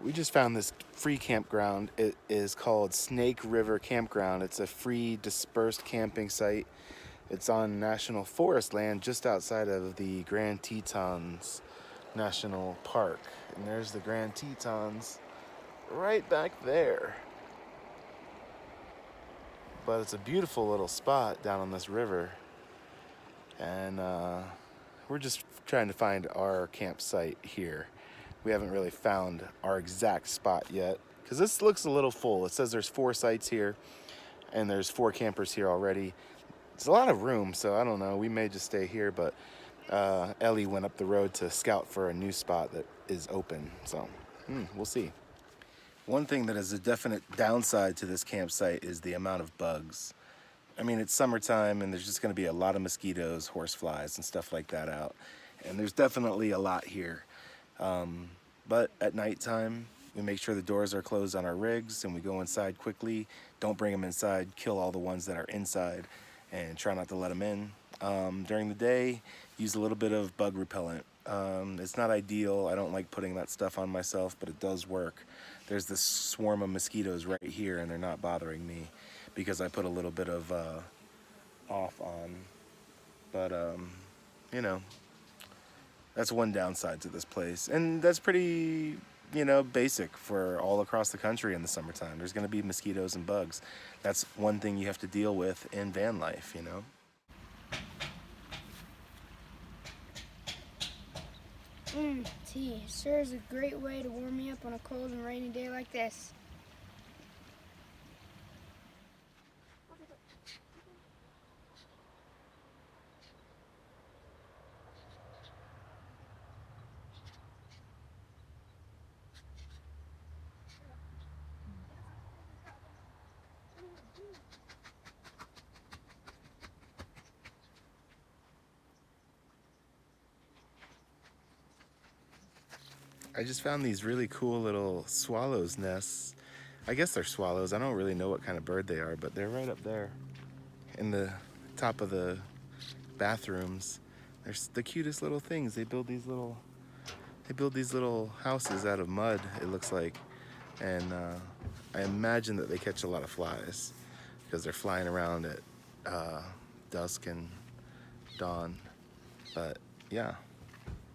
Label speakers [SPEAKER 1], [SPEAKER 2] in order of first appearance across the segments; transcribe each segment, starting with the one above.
[SPEAKER 1] We just found this free campground. It is called Snake River Campground. It's a free dispersed camping site. It's on national forest land just outside of the Grand Tetons National Park. And there's the Grand Tetons right back there. But it's a beautiful little spot down on this river. And we're just trying to find our campsite here. We haven't really found our exact spot yet because this looks a little full. It says there's 4 sites here and there's 4 campers here already. It's a lot of room, so I don't know. We may just stay here, but Ellie went up the road to scout for a new spot that is open, so we'll see. One thing that is a definite downside to this campsite is the amount of bugs. I mean, it's summertime and there's just gonna be a lot of mosquitoes, horseflies, and stuff like that out. And there's definitely a lot here. But at nighttime, we make sure the doors are closed on our rigs and we go inside quickly. Don't bring them inside, kill all the ones that are inside and try not to let them in. During the day, use a little bit of bug repellent. It's not ideal. I don't like putting that stuff on myself, but it does work. There's this swarm of mosquitoes right here and they're not bothering me because I put a little bit of off on. But, you know, that's one downside to this place. And that's pretty, you know, basic for all across the country in the summertime. There's gonna be mosquitoes and bugs. That's one thing you have to deal with in van life, you know?
[SPEAKER 2] Tea sure is a great way to warm me up on a cold and rainy day like this.
[SPEAKER 1] I just found these really cool little swallows nests. I guess they're swallows. I don't really know what kind of bird they are, but they're right up there in the top of the bathrooms. They're the cutest little things. They build these little houses out of mud, it looks like. And I imagine that they catch a lot of flies because they're flying around at dusk and dawn. But yeah,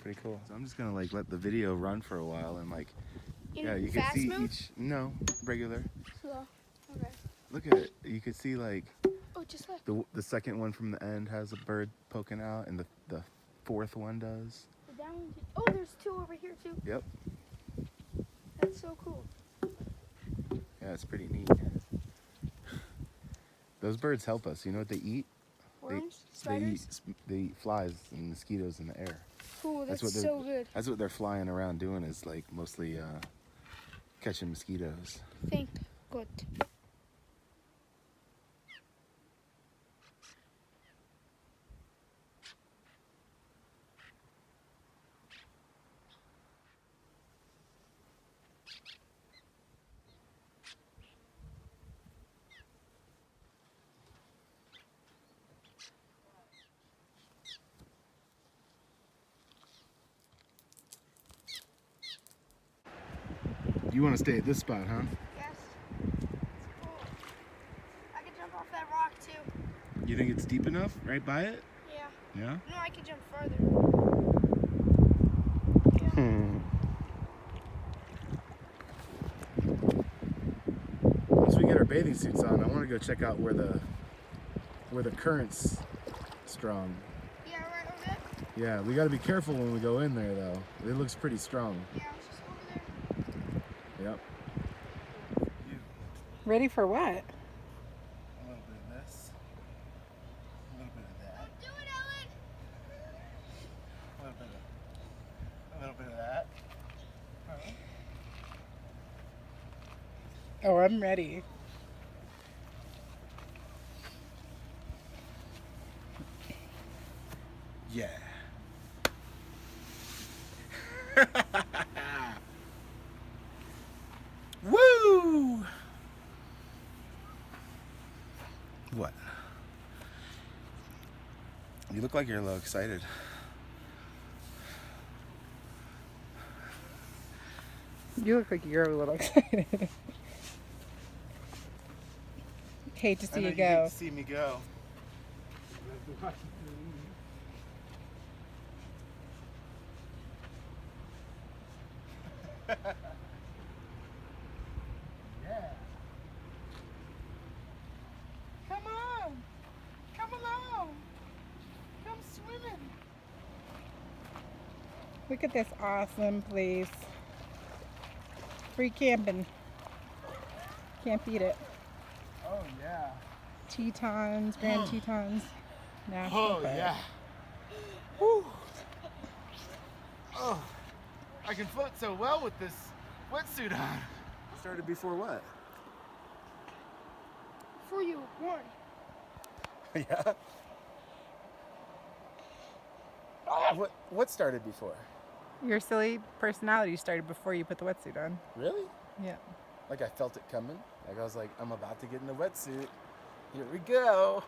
[SPEAKER 1] pretty cool. So I'm just gonna like let the video run for a while and like, yeah, you can see each, no, regular.
[SPEAKER 2] Slow, okay.
[SPEAKER 1] Look at it, you can see like,
[SPEAKER 2] Oh, just look.
[SPEAKER 1] the second one from the end has a bird poking out and the 4th one does.
[SPEAKER 2] Oh, there's 2 over here too.
[SPEAKER 1] Yep.
[SPEAKER 2] That's so cool.
[SPEAKER 1] Yeah, it's pretty neat. Those birds help us. You know what they eat?
[SPEAKER 2] Worms? Spiders?
[SPEAKER 1] They eat flies and mosquitoes in the air.
[SPEAKER 2] Cool, that's
[SPEAKER 1] what
[SPEAKER 2] so good.
[SPEAKER 1] That's what they're flying around doing, is like mostly catching mosquitoes.
[SPEAKER 2] Thank God.
[SPEAKER 1] You want to stay at this spot, huh?
[SPEAKER 2] Yes. It's cool. I could jump off that rock too.
[SPEAKER 1] You think it's deep enough right by it?
[SPEAKER 2] Yeah.
[SPEAKER 1] Yeah?
[SPEAKER 2] No, I could jump further.
[SPEAKER 1] Once we get our bathing suits on, I want to go check out where the current's strong.
[SPEAKER 2] Yeah, right over there?
[SPEAKER 1] Yeah, we got to be careful when we go in there though. It looks pretty strong.
[SPEAKER 2] Yeah, it's just over there.
[SPEAKER 1] Yep.
[SPEAKER 3] Ready for what?
[SPEAKER 1] A little bit of this. A little bit of that.
[SPEAKER 2] Do it, Ellen!
[SPEAKER 1] A little bit of that.
[SPEAKER 3] Oh, I'm ready.
[SPEAKER 1] Yeah. Woo! What? You look like you're a little excited.
[SPEAKER 3] You look like you're a little excited. Hate to see you go.
[SPEAKER 1] To see me go. Yeah. Come on. Come along. Come swimming.
[SPEAKER 3] Look at this awesome place. Free camping. Can't beat it.
[SPEAKER 1] Oh yeah.
[SPEAKER 3] Tetons, Grand Tetons National
[SPEAKER 1] Oh
[SPEAKER 3] Park.
[SPEAKER 1] yeah. Whew. Oh, I can float so well with this wetsuit on. Started before what?
[SPEAKER 2] Before you were born.
[SPEAKER 1] Yeah. What started before?
[SPEAKER 3] Your silly personality started before you put the wetsuit on.
[SPEAKER 1] Really?
[SPEAKER 3] Yeah.
[SPEAKER 1] Like I felt it coming. Like I was like, I'm about to get in the wetsuit. Here we go.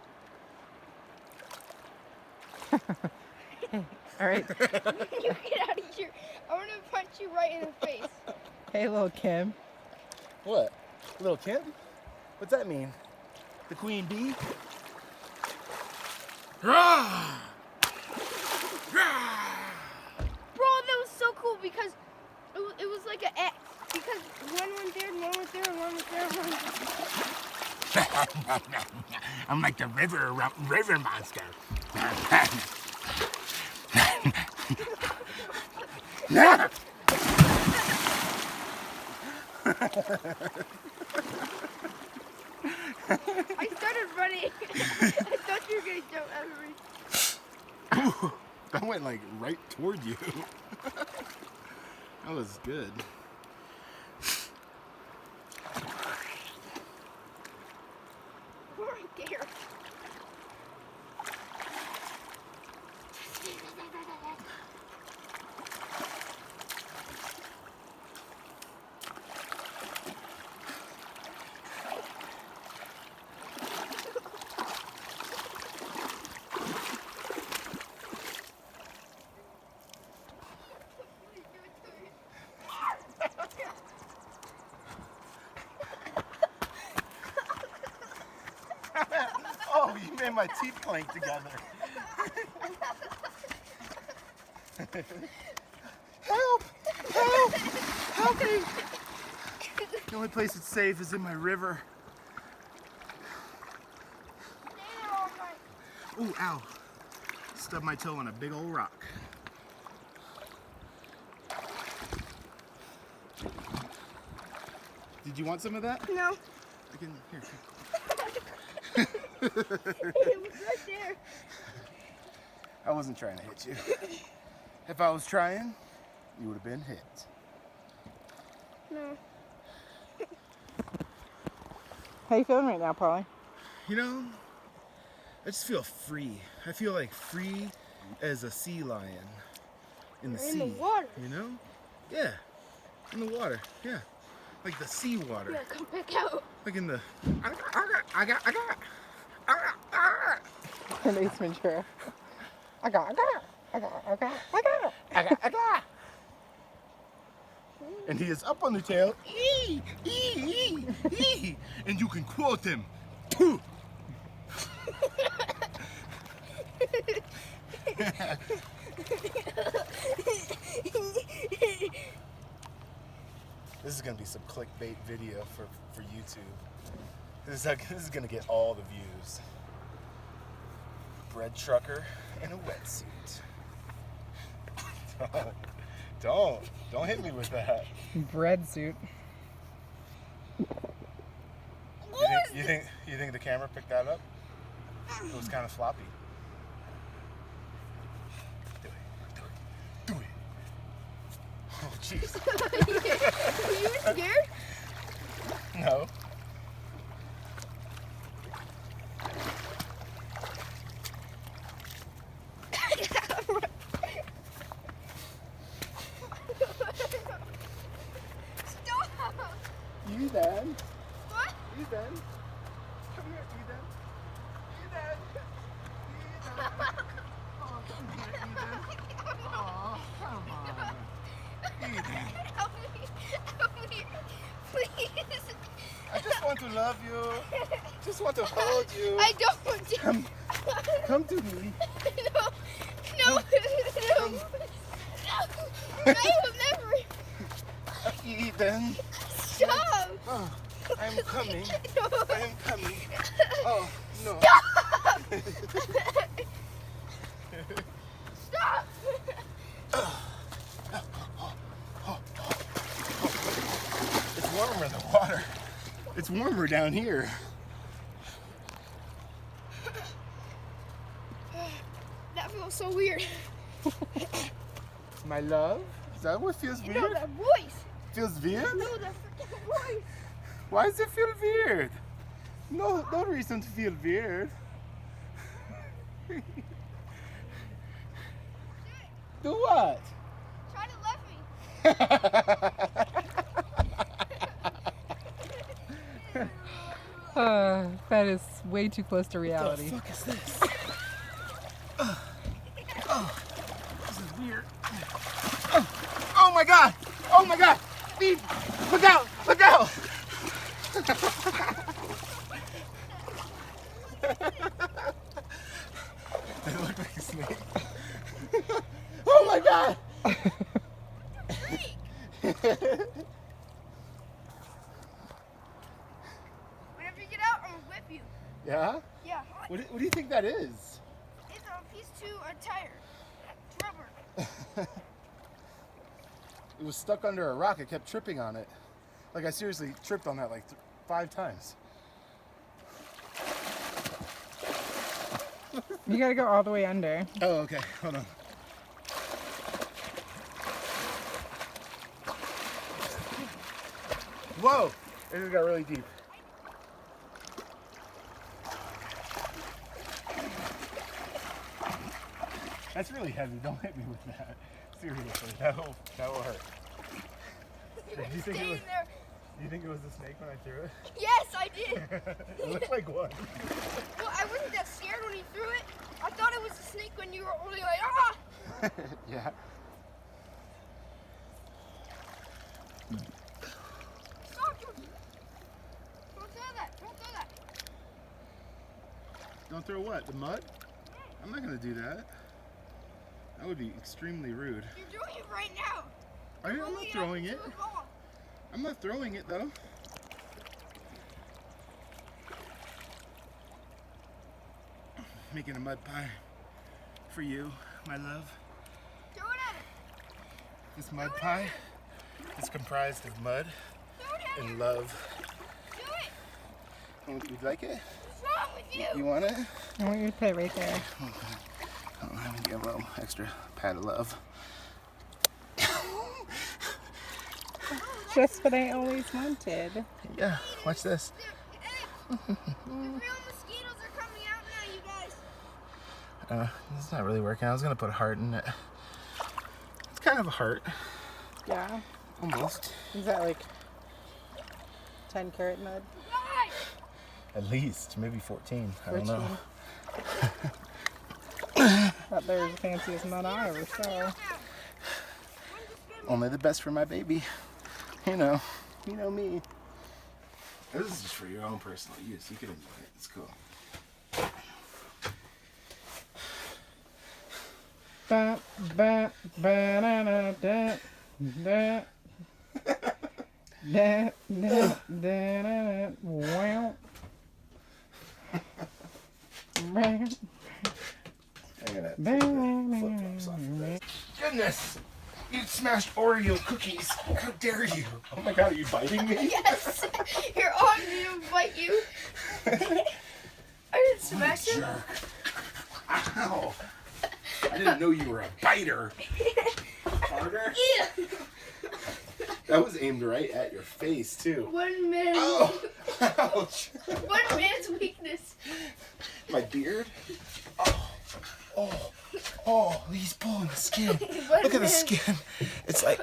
[SPEAKER 3] All right.
[SPEAKER 2] You get out of here. I'm gonna punch you right in the face.
[SPEAKER 3] Hey, little Kim.
[SPEAKER 1] What? Little Kim? What's that mean? The queen bee? Rah! Rah!
[SPEAKER 2] Bro, that was so cool because it was like an X. Because one went there, and one went there, and one went there, and one went there.
[SPEAKER 1] I'm like the river monster.
[SPEAKER 2] I started running. I thought you were gonna jump out of me.
[SPEAKER 1] That went like right toward you. That was good.
[SPEAKER 2] Right there.
[SPEAKER 1] Oh, you made my teeth clank together. Help! Help! Help me! The only place it's safe is in my river.
[SPEAKER 2] Stay there all night.
[SPEAKER 1] Ooh, ow. Stubbed my toe on a big old rock. Did you want some of that?
[SPEAKER 2] No.
[SPEAKER 1] I can, here.
[SPEAKER 2] It was right there.
[SPEAKER 1] I wasn't trying to hit you. If I was trying, you would have been hit.
[SPEAKER 2] No.
[SPEAKER 3] How you feeling right now, Polly?
[SPEAKER 1] You know, I just feel free. I feel like free as a sea lion in the
[SPEAKER 2] In
[SPEAKER 1] sea.
[SPEAKER 2] the water.
[SPEAKER 1] You know? Yeah. In the water. Yeah. Like the sea water.
[SPEAKER 2] Yeah, come back out.
[SPEAKER 1] Like in the.
[SPEAKER 3] And Ace Ventura. I got.
[SPEAKER 1] And he is up on the tail. Ee, ee, ee, ee. And you can quote him. Pooh. This is gonna be some clickbait video for YouTube. This is gonna get all the views. Bread trucker in a wetsuit. Don't hit me with that.
[SPEAKER 3] Bread suit.
[SPEAKER 1] You think the camera picked that up? It was kind of floppy. Do it. Oh jeez.
[SPEAKER 2] Were you scared?
[SPEAKER 1] No.
[SPEAKER 2] Stop!
[SPEAKER 1] Ethan.
[SPEAKER 2] What?
[SPEAKER 1] Ethan. Come here, Ethan. Ethan. Ethan. Oh, come here, Ethan. Oh, come on. Ethan.
[SPEAKER 2] Help me.
[SPEAKER 1] love you. Just want to hold you.
[SPEAKER 2] I don't want to.
[SPEAKER 1] Come to me.
[SPEAKER 2] No. No. No. No. I will never.
[SPEAKER 1] Eden.
[SPEAKER 2] Stop.
[SPEAKER 1] Oh, I'm coming.
[SPEAKER 2] No.
[SPEAKER 1] I am coming. Oh, no.
[SPEAKER 2] Stop. Stop.
[SPEAKER 1] It's warmer in the water. It's warmer down here.
[SPEAKER 2] That feels so weird.
[SPEAKER 1] My love? Is that what feels
[SPEAKER 2] You
[SPEAKER 1] weird?
[SPEAKER 2] know that voice.
[SPEAKER 1] Feels weird?
[SPEAKER 2] No, that freaking voice.
[SPEAKER 1] Why does it feel weird? No reason to feel weird. Do what?
[SPEAKER 2] Try to love me.
[SPEAKER 3] That is way too close to
[SPEAKER 1] What
[SPEAKER 3] reality.
[SPEAKER 1] the fuck is this? This is weird. Oh my god! Oh my god! Steve! Look out! Look out! It looked like a snake. Oh my god!
[SPEAKER 2] Whenever you get out, I'm gonna whip you.
[SPEAKER 1] Yeah?
[SPEAKER 2] Yeah.
[SPEAKER 1] What do you think that is?
[SPEAKER 2] It's a piece to a tire. It's rubber.
[SPEAKER 1] It was stuck under a rock. I kept tripping on it. Like I seriously tripped on that like 5 times.
[SPEAKER 3] You gotta go all the way under.
[SPEAKER 1] Oh, okay. Hold on. Whoa! It just got really deep. That's really heavy. Don't hit me with that. Seriously, that will hurt. Do you think
[SPEAKER 2] Staying there.
[SPEAKER 1] it was a snake when I threw it?
[SPEAKER 2] Yes, I did.
[SPEAKER 1] It looked like one.
[SPEAKER 2] Well, I wasn't that scared when you threw it. I thought it was a snake when you were only like, ah!
[SPEAKER 1] Yeah.
[SPEAKER 2] Stop! Don't throw that. Don't throw that.
[SPEAKER 1] Don't throw what? The mud? I'm not gonna do that. That would be extremely rude.
[SPEAKER 2] You're doing it right now.
[SPEAKER 1] I'm
[SPEAKER 2] Rolling
[SPEAKER 1] not
[SPEAKER 2] up
[SPEAKER 1] throwing it.
[SPEAKER 2] into a ball.
[SPEAKER 1] I'm not throwing it though. Making a mud pie for you, my love.
[SPEAKER 2] Throw it at it.
[SPEAKER 1] This mud pie is comprised of mud
[SPEAKER 2] Throw it at it.
[SPEAKER 1] and love.
[SPEAKER 2] Do it.
[SPEAKER 1] Would you like it?
[SPEAKER 2] What's wrong with you?
[SPEAKER 1] You want it?
[SPEAKER 3] I want you to put it right there.
[SPEAKER 1] Oh, let me get a little extra pat of love.
[SPEAKER 3] Just what I always wanted.
[SPEAKER 1] Yeah, watch this.
[SPEAKER 2] The real mosquitoes are coming out now, you guys.
[SPEAKER 1] It's not really working. I was gonna put a heart in it. It's kind of a heart,
[SPEAKER 3] Yeah.
[SPEAKER 1] almost.
[SPEAKER 3] Is that like 10 karat mud?
[SPEAKER 2] Why?
[SPEAKER 1] At least, maybe 14. I don't
[SPEAKER 3] Which
[SPEAKER 1] know.
[SPEAKER 3] one? Thought they were the fanciest mud I ever saw.
[SPEAKER 1] Only the best for my baby. You know me. This is just for your own personal use. You can enjoy it. It's cool.
[SPEAKER 3] Ba, ba, ba, da, da, da, da. Da, da, da, da, wow. Wow.
[SPEAKER 1] I gotta take the flip-flops off of this. Goodness! You smashed Oreo cookies. How dare you? Oh my god, are you biting me?
[SPEAKER 2] Yes. You're on me to bite you. I didn't smash it.
[SPEAKER 1] Jerk. Ow. I didn't know you were a biter. Harder?
[SPEAKER 2] Yeah.
[SPEAKER 1] That was aimed right at your face, too.
[SPEAKER 2] One man.
[SPEAKER 1] Oh! Ouch!
[SPEAKER 2] One man's weakness.
[SPEAKER 1] My beard? Oh, he's pulling the skin.
[SPEAKER 2] One
[SPEAKER 1] Look at the
[SPEAKER 2] man-
[SPEAKER 1] skin. It's like,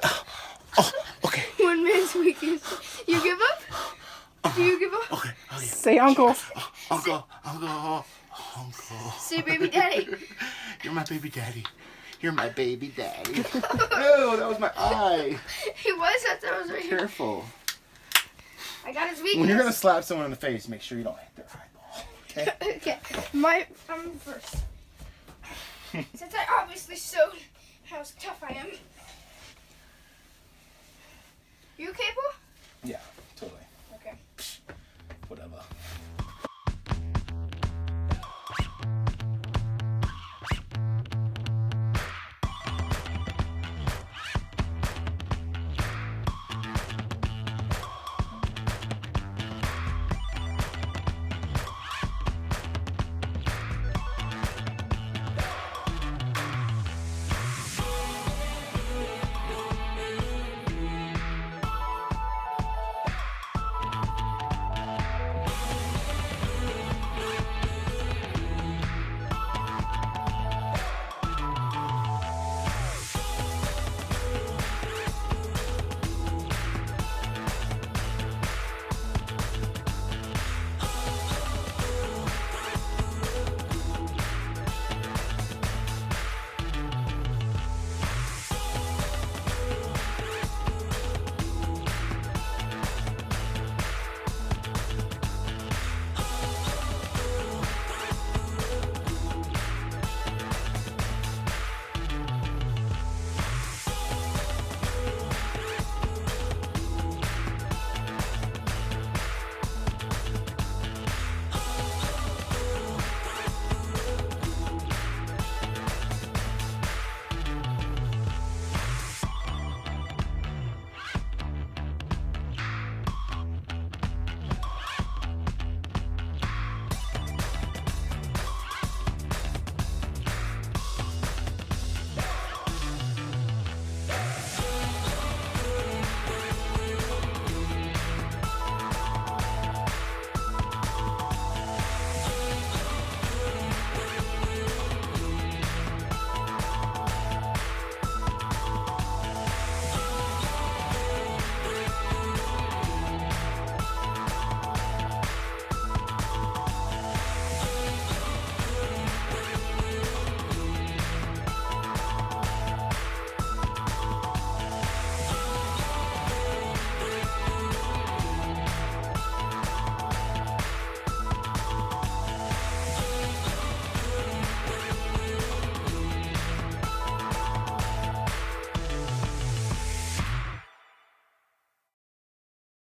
[SPEAKER 1] okay.
[SPEAKER 2] One man's weakness. You give up? Do you give up?
[SPEAKER 1] Okay.
[SPEAKER 3] Say uncle.
[SPEAKER 1] Uncle.
[SPEAKER 2] Say baby daddy.
[SPEAKER 1] You're my baby daddy. You're my baby daddy. Ew, that was my eye.
[SPEAKER 2] He was. I thought it was right here.
[SPEAKER 1] Careful.
[SPEAKER 2] I got his weakness.
[SPEAKER 1] When you're gonna slap someone in the face, make sure you don't hit their eyeball. Okay.
[SPEAKER 2] Okay, I'm first. Since I obviously showed how tough I am,